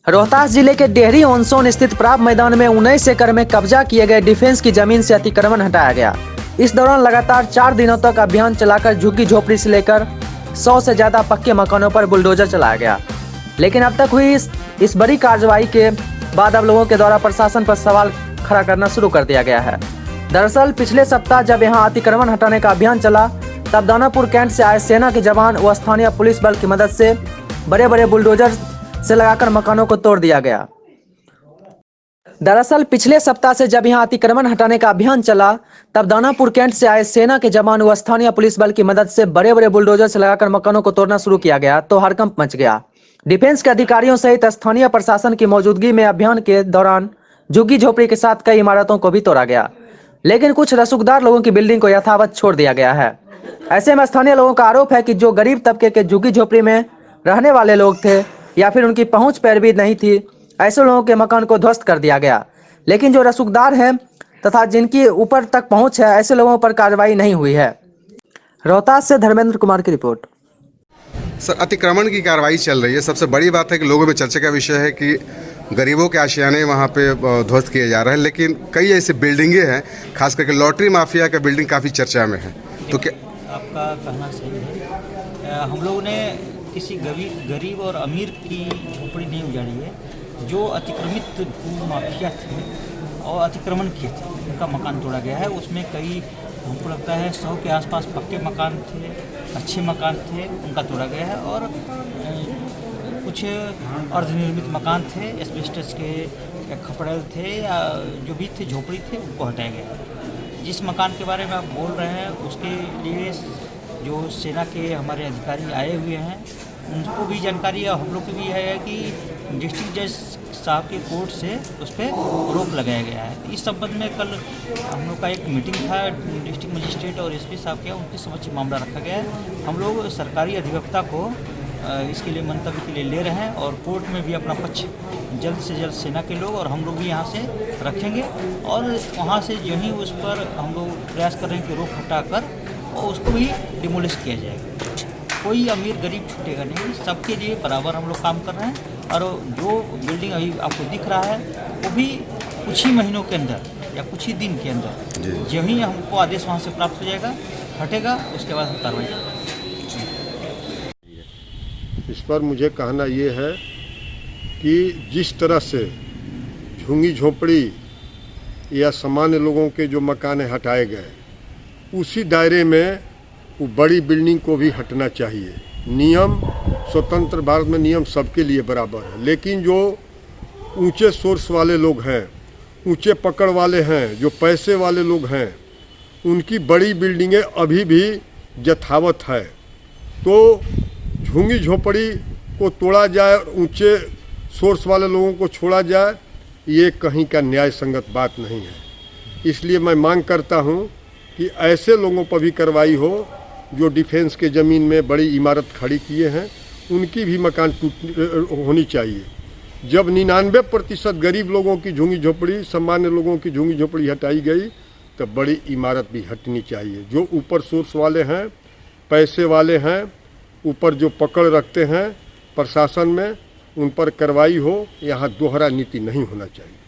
रोहतास जिले के डेहरी ऑनसोन स्थित प्राप्त मैदान में 19 एकड़ में कब्जा किए गए डिफेंस की जमीन से अतिक्रमण हटाया गया। इस दौरान लगातार 4 दिनों तक अभियान चलाकर झुग्गी झोपड़ी से लेकर 100 से ज्यादा पक्के मकानों पर बुलडोजर चलाया गया। लेकिन अब तक हुई इस बड़ी कार्रवाई के बाद अब लोगों के द्वारा प्रशासन पर सवाल खड़ा करना शुरू कर दिया गया है। दरअसल पिछले सप्ताह जब यहाँ अतिक्रमण हटाने का अभियान चला, तब दानापुर कैंट से आए सेना के जवान व स्थानीय पुलिस बल की मदद से बड़े बड़े बुलडोजर से लगाकर मकानों को तोड़ दिया गया। दरअसल पिछले सप्ताह से जब यहां अतिक्रमण हटाने का अभियान चला, तब दानापुर कैंट से आए सेना के जवान व स्थानीय पुलिस बल की मदद से बड़े बड़े बुलडोजर से लगाकर मकानों को तोड़ना शुरू किया गया तो हड़कंप मच गया। डिफेंस के अधिकारियों सहित स्थानीय प्रशासन की मौजूदगी में अभियान के दौरान झुग्गी झोपड़ी के साथ कई इमारतों को भी तोड़ा गया, लेकिन कुछ रसूखदार लोगों की बिल्डिंग को यथावत छोड़ दिया गया है। ऐसे में स्थानीय लोगों का आरोप है कि जो गरीब तबके के झुग्गी झोपड़ी में रहने वाले लोग थे या फिर उनकी पहुंच पैर भी नहीं थी, ऐसे लोगों के मकान को ध्वस्त कर दिया गया। लेकिन जो रसूखदार हैं तथा जिनकी ऊपर तक पहुंच है, ऐसे लोगों पर कार्रवाई नहीं हुई है। रोहतास से धर्मेंद्र कुमार की रिपोर्ट। सर, अतिक्रमण की कार्रवाई चल रही है। सबसे बड़ी बात है कि लोगों में चर्चा का विषय है कि गरीबों के आशियाने वहाँ पे ध्वस्त किए जा रहे हैं, लेकिन कई ऐसी बिल्डिंगें हैं, खास करके लॉटरी माफिया का बिल्डिंग काफ़ी चर्चा में है। तो क्या आपका कहना सही है। हम लोगों ने किसी गरीब और अमीर की झोपड़ी नहीं उजाड़ी है। जो अतिक्रमित भू माफिया थे और अतिक्रमण किए थे, उनका मकान तोड़ा गया है। उसमें कई, हमको लगता है 100 के आसपास पक्के मकान थे, अच्छे मकान थे, उनका तोड़ा गया है। और कुछ अर्धनिर्मित मकान थे, एस्बेस्टस के या खपड़ेल थे या जो भी थे झोपड़ी थे, उनको हटाया गया है। जिस मकान के बारे में आप बोल रहे हैं, उसके लिए जो सेना के हमारे अधिकारी आए हुए हैं, उनको भी जानकारी है, हम लोग को भी है कि डिस्ट्रिक्ट जज साहब के कोर्ट से उस पर रोक लगाया गया है। इस संबंध में कल हम लोग का एक मीटिंग था डिस्ट्रिक्ट मजिस्ट्रेट और एसपी साहब के, उनके समक्ष मामला रखा गया है। हम लोग सरकारी अधिवक्ता को इसके लिए मंतव्य के लिए ले रहे हैं और कोर्ट में भी अपना पक्ष जल्द से जल्द सेना के लोग और हम लोग भी यहाँ से रखेंगे और वहाँ से जो ही उस पर हम लोग प्रयास कर रहे हैं कि रोक हटाकर और उसको भी डिमोलिश किया जाएगा। कोई अमीर गरीब छूटेगा नहीं, सबके लिए बराबर हम लोग काम कर रहे हैं। और जो बिल्डिंग अभी आपको दिख रहा है, वो भी कुछ ही महीनों के अंदर या कुछ ही दिन के अंदर जो ही हमको आदेश वहाँ से प्राप्त हो जाएगा, हटेगा, उसके बाद हम कार्रवाई करेंगे। इस पर मुझे कहना ये है कि जिस तरह से झुग्गी झोपड़ी या सामान्य लोगों के जो मकान हटाए गए, उसी दायरे में वो बड़ी बिल्डिंग को भी हटना चाहिए। नियम स्वतंत्र भारत में नियम सबके लिए बराबर है, लेकिन जो ऊंचे सोर्स वाले लोग हैं, ऊंचे पकड़ वाले हैं, जो पैसे वाले लोग हैं, उनकी बड़ी बिल्डिंगें अभी भी यथावत है। तो झुग्गी झोपड़ी को तोड़ा जाए और ऊंचे सोर्स वाले लोगों को छोड़ा जाए, ये कहीं का न्याय संगत बात नहीं है। इसलिए मैं मांग करता हूँ कि ऐसे लोगों पर भी कार्रवाई हो जो डिफेंस के ज़मीन में बड़ी इमारत खड़ी किए हैं, उनकी भी मकान होनी चाहिए। जब 99% गरीब लोगों की झुग्गी झोपड़ी, सामान्य लोगों की झुग्गी झोपड़ी हटाई गई, तब बड़ी इमारत भी हटनी चाहिए। जो ऊपर सोर्स वाले हैं, पैसे वाले हैं, ऊपर जो पकड़ रखते हैं प्रशासन में, उन पर कार्रवाई हो। यहाँ दोहरा नीति नहीं होना चाहिए।